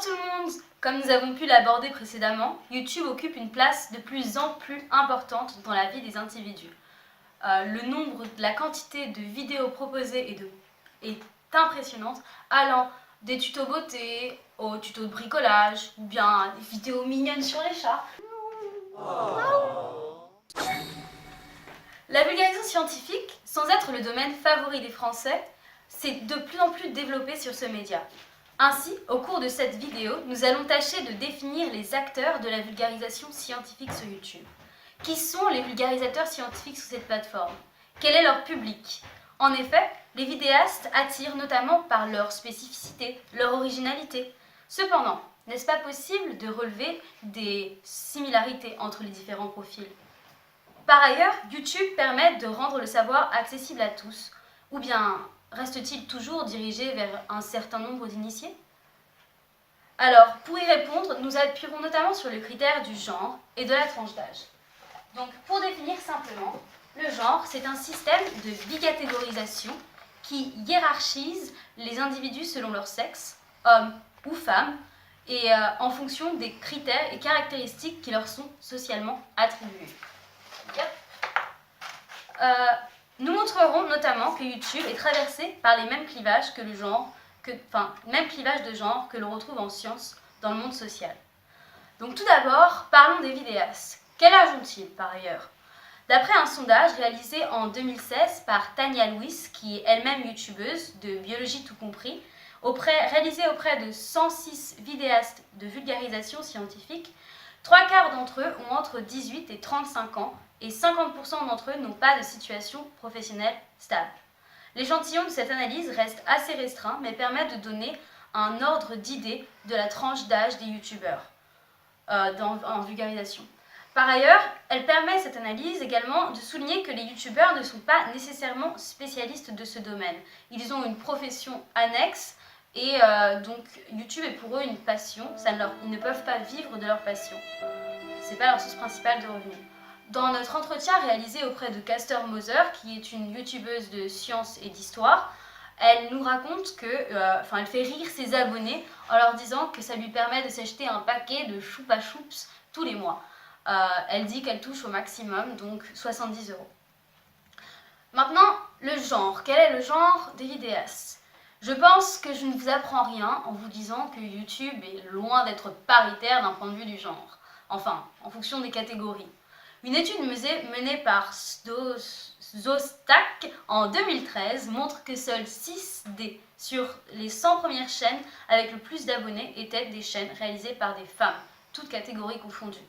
tout le monde! Comme nous avons pu l'aborder précédemment, YouTube occupe une place de plus en plus importante dans la vie des individus. La quantité de vidéos proposées est impressionnante, allant des tutos beauté aux tutos de bricolage, ou bien des vidéos mignonnes sur les chats. La vulgarisation scientifique, sans être le domaine favori des Français, s'est de plus en plus développée sur ce média. Ainsi, au cours de cette vidéo, nous allons tâcher de définir les acteurs de la vulgarisation scientifique sur YouTube. Qui sont les vulgarisateurs scientifiques sur cette plateforme? Quel est leur public? En effet, les vidéastes attirent notamment par leur spécificité, leur originalité. Cependant, n'est-ce pas possible de relever des similarités entre les différents profils? Par ailleurs, YouTube permet de rendre le savoir accessible à tous, ou bien reste-t-il toujours dirigé vers un certain nombre d'initiés? Alors, pour y répondre, nous appuierons notamment sur le critère du genre et de la tranche d'âge. Donc, pour définir simplement, le genre, c'est un système de bicatégorisation qui hiérarchise les individus selon leur sexe, hommes ou femmes, et en fonction des critères et caractéristiques qui leur sont socialement attribués. Nous montrerons notamment que YouTube est traversé par les mêmes clivages même clivage de genre que l'on retrouve en sciences dans le monde social. Donc tout d'abord, parlons des vidéastes. Quel âge ont-ils par ailleurs? D'après un sondage réalisé en 2016 par Tania Louis, qui est elle-même youtubeuse de biologie tout compris, réalisé auprès de 106 vidéastes de vulgarisation scientifique, 3/4 d'entre eux ont entre 18 et 35 ans et 50% d'entre eux n'ont pas de situation professionnelle stable. L'échantillon de cette analyse reste assez restreint, mais permet de donner un ordre d'idée de la tranche d'âge des youtubeurs en vulgarisation. Par ailleurs, elle permet cette analyse également de souligner que les youtubeurs ne sont pas nécessairement spécialistes de ce domaine. Ils ont une profession annexe et donc YouTube est pour eux une passion, ils ne peuvent pas vivre de leur passion. Ce n'est pas leur source principale de revenus. Dans notre entretien réalisé auprès de Caster Moser, qui est une youtubeuse de sciences et d'histoire, elle nous raconte elle fait rire ses abonnés en leur disant que ça lui permet de s'acheter un paquet de Choupa Choups tous les mois. Elle dit qu'elle touche au maximum, donc 70 €. Maintenant, le genre. Quel est le genre des vidéastes? Je pense que je ne vous apprends rien en vous disant que YouTube est loin d'être paritaire d'un point de vue du genre. Enfin, en fonction des catégories. Une étude menée par Zostak en 2013 montre que seuls 6 sur les 100 premières chaînes avec le plus d'abonnés étaient des chaînes réalisées par des femmes, toutes catégories confondues.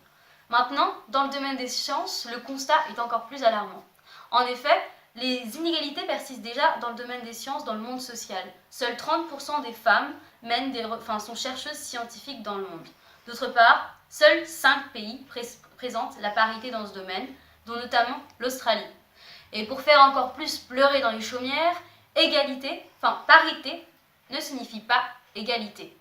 Maintenant, dans le domaine des sciences, le constat est encore plus alarmant. En effet, les inégalités persistent déjà dans le domaine des sciences, dans le monde social. Seuls 30% des femmes sont chercheuses scientifiques dans le monde. D'autre part, seuls 5 pays présentent la parité dans ce domaine, dont notamment l'Australie. Et pour faire encore plus pleurer dans les chaumières, parité ne signifie pas égalité.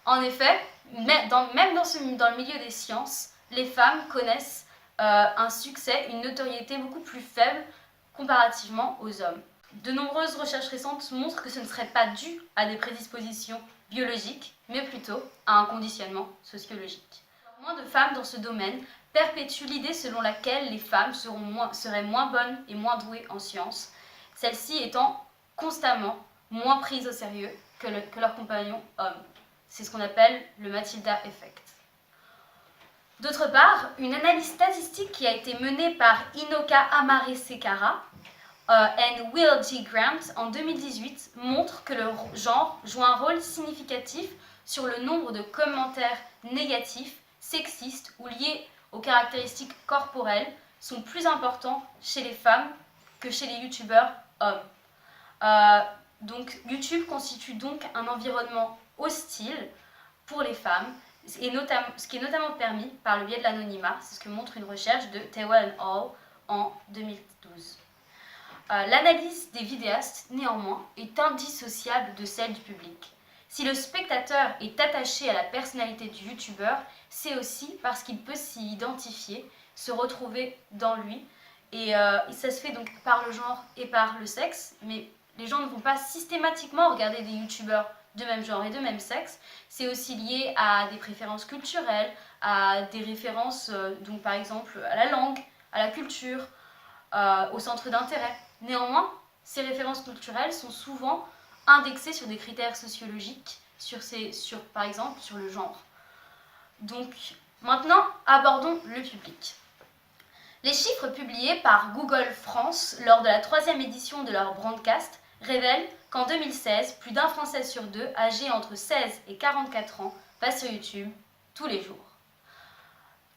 En effet, même dans le milieu des sciences, les femmes connaissent un succès, une notoriété beaucoup plus faible comparativement aux hommes. De nombreuses recherches récentes montrent que ce ne serait pas dû à des prédispositions biologiques, mais plutôt à un conditionnement sociologique. Moins de femmes dans ce domaine perpétue l'idée selon laquelle les femmes seraient moins bonnes et moins douées en sciences, celles-ci étant constamment moins prises au sérieux que leurs compagnons hommes. C'est ce qu'on appelle le Matilda Effect. D'autre part, une analyse statistique qui a été menée par Inoka Amare-Sekara et Will G. Grant en 2018 montre que le genre joue un rôle significatif sur le nombre de commentaires négatifs, sexistes ou liés aux caractéristiques corporelles sont plus importants chez les femmes que chez les youtubeurs hommes. Donc YouTube constitue donc un environnement hostile pour les femmes, ce qui est notamment permis par le biais de l'anonymat, c'est ce que montre une recherche de Tewa et al. En 2012. L'analyse des vidéastes, néanmoins, est indissociable de celle du public. Si le spectateur est attaché à la personnalité du youtubeur, c'est aussi parce qu'il peut s'y identifier, se retrouver dans lui, et ça se fait donc par le genre et par le sexe, mais les gens ne vont pas systématiquement regarder des youtubeurs de même genre et de même sexe. C'est aussi lié à des préférences culturelles, à des références, donc par exemple à la langue, à la culture, au centre d'intérêt. Néanmoins, ces références culturelles sont souvent indexées sur des critères sociologiques, par exemple sur le genre. Donc maintenant, abordons le public. Les chiffres publiés par Google France lors de la 3e édition de leur Brandcast révèlent qu'en 2016, plus d'un Français sur deux âgé entre 16 et 44 ans va sur YouTube tous les jours.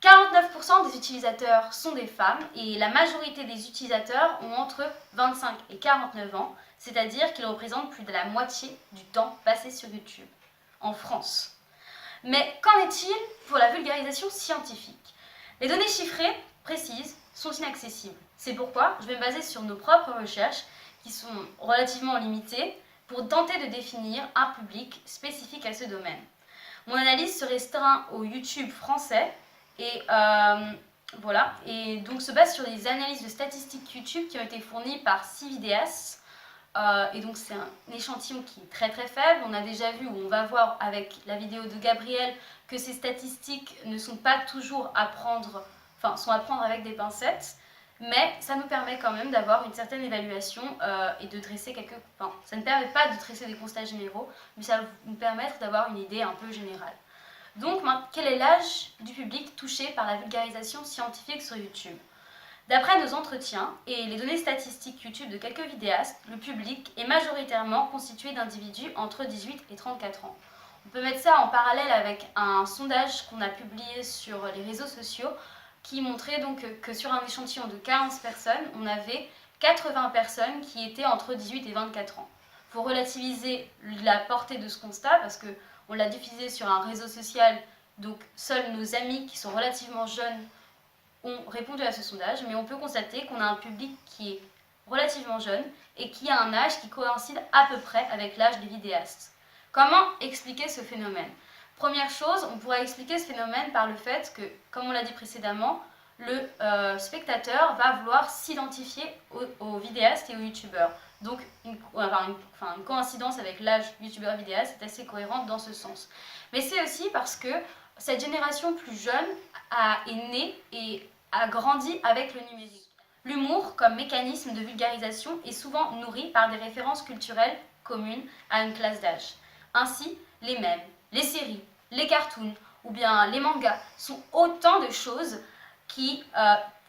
49% des utilisateurs sont des femmes et la majorité des utilisateurs ont entre 25 et 49 ans, c'est-à-dire qu'ils représentent plus de la moitié du temps passé sur YouTube, en France. Mais qu'en est-il pour la vulgarisation scientifique? Les données chiffrées précises sont inaccessibles. C'est pourquoi je vais me baser sur nos propres recherches, qui sont relativement limitées, pour tenter de définir un public spécifique à ce domaine. Mon analyse se restreint au YouTube français, et voilà, et donc se base sur des analyses de statistiques YouTube qui ont été fournies par 6 vidéastes. Et donc c'est un échantillon qui est très très faible. On a déjà vu, ou on va voir avec la vidéo de Gabriel, que ces statistiques ne sont pas toujours à prendre, enfin sont à prendre avec des pincettes, mais ça nous permet quand même d'avoir une certaine évaluation et de dresser quelques... Enfin, ça ne permet pas de dresser des constats généraux, mais ça va nous permettre d'avoir une idée un peu générale. Donc, quel est l'âge du public touché par la vulgarisation scientifique sur YouTube? D'après nos entretiens et les données statistiques YouTube de quelques vidéastes, le public est majoritairement constitué d'individus entre 18 et 34 ans. On peut mettre ça en parallèle avec un sondage qu'on a publié sur les réseaux sociaux qui montrait donc que sur un échantillon de 15 personnes, on avait 80 personnes qui étaient entre 18 et 24 ans. Il faut relativiser la portée de ce constat parce qu'on l'a diffusé sur un réseau social, donc seuls nos amis qui sont relativement jeunes ont répondu à ce sondage, mais on peut constater qu'on a un public qui est relativement jeune et qui a un âge qui coïncide à peu près avec l'âge des vidéastes. Comment expliquer ce phénomène? Première chose, on pourrait expliquer ce phénomène par le fait que, comme on l'a dit précédemment, le spectateur va vouloir s'identifier aux vidéastes et aux youtubeurs. Donc une coïncidence avec l'âge youtubeur-vidéaste est assez cohérente dans ce sens. Mais c'est aussi parce que cette génération plus jeune est née et a grandi avec le numérique. L'humour, comme mécanisme de vulgarisation, est souvent nourri par des références culturelles communes à une classe d'âge. Ainsi, les mèmes, les séries, les cartoons ou bien les mangas sont autant de choses qui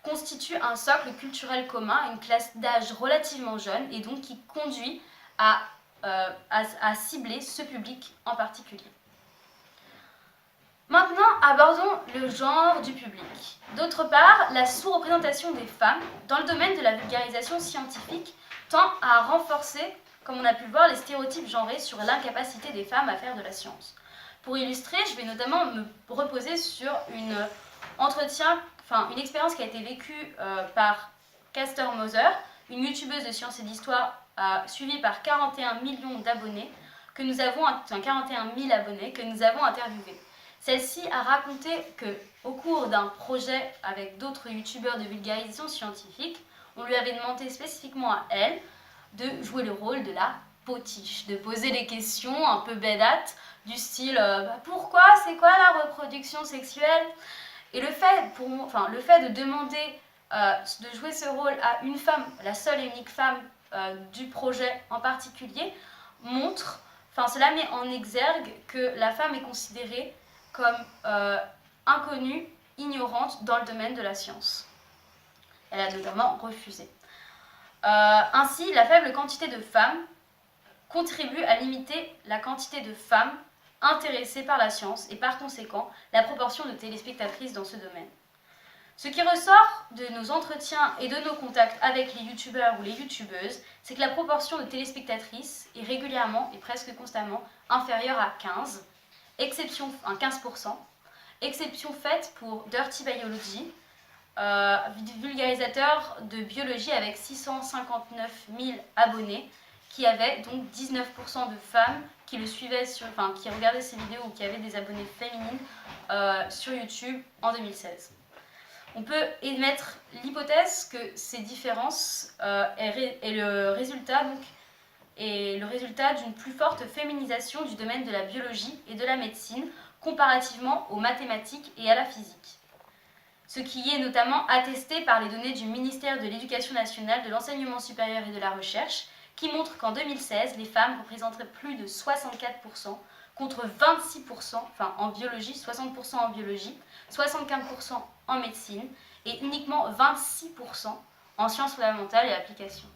constituent un socle culturel commun à une classe d'âge relativement jeune et donc qui conduit à cibler ce public en particulier. Maintenant, abordons le genre du public. D'autre part, la sous-représentation des femmes dans le domaine de la vulgarisation scientifique tend à renforcer, comme on a pu le voir, les stéréotypes genrés sur l'incapacité des femmes à faire de la science. Pour illustrer, je vais notamment me reposer sur une expérience qui a été vécue par Caster Moser, une youtubeuse de sciences et d'histoire suivie par 41 millions d'abonnés, 41 000 abonnés que nous avons interviewés. Celle-ci a raconté qu'au cours d'un projet avec d'autres youtubeurs de vulgarisation scientifique, on lui avait demandé spécifiquement à elle de jouer le rôle de la potiche, de poser des questions un peu bêdates du style pourquoi, c'est quoi la reproduction sexuelle? Et le fait de demander de jouer ce rôle à une femme, la seule et unique femme du projet en particulier, cela met en exergue que la femme est considérée comme inconnue, ignorante dans le domaine de la science. Elle a notamment refusé. Ainsi, la faible quantité de femmes contribue à limiter la quantité de femmes intéressées par la science et par conséquent la proportion de téléspectatrices dans ce domaine. Ce qui ressort de nos entretiens et de nos contacts avec les youtubeurs ou les youtubeuses, c'est que la proportion de téléspectatrices est régulièrement et presque constamment inférieure à 15%, exception faite pour Dirty Biology, vulgarisateur de biologie avec 659 000 abonnés, qui avait donc 19% de femmes qui le suivaient, qui regardaient ses vidéos ou qui avaient des abonnés féminines sur YouTube en 2016. On peut émettre l'hypothèse que ces différences est le résultat donc, est le résultat d'une plus forte féminisation du domaine de la biologie et de la médecine comparativement aux mathématiques et à la physique. Ce qui est notamment attesté par les données du ministère de l'Éducation nationale, de l'enseignement supérieur et de la recherche, qui montrent qu'en 2016, les femmes représenteraient plus de 64%, contre 26% en biologie, 60% en biologie, 75% en médecine et uniquement 26% en sciences fondamentales et applications.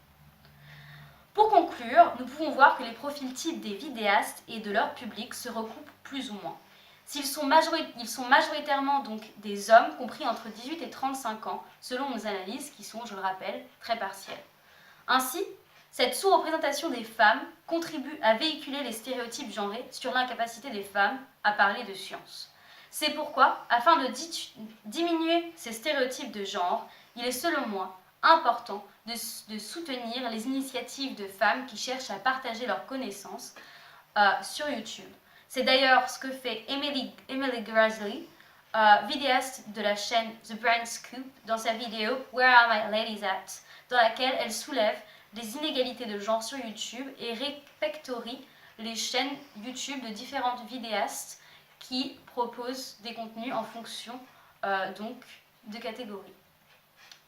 Pour conclure, nous pouvons voir que les profils types des vidéastes et de leur public se recoupent plus ou moins. Ils sont majoritairement donc des hommes compris entre 18 et 35 ans, selon nos analyses qui sont, je le rappelle, très partielles. Ainsi, cette sous-représentation des femmes contribue à véhiculer les stéréotypes genrés sur l'incapacité des femmes à parler de science. C'est pourquoi, afin de diminuer ces stéréotypes de genre, il est selon moi important de soutenir les initiatives de femmes qui cherchent à partager leurs connaissances sur YouTube. C'est d'ailleurs ce que fait Emily Graslie, vidéaste de la chaîne The Brain Scoop, dans sa vidéo Where Are My Ladies At?, dans laquelle elle soulève les inégalités de genre sur YouTube et répertorie les chaînes YouTube de différentes vidéastes qui proposent des contenus en fonction donc de catégories.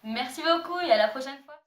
Merci beaucoup et à la prochaine fois.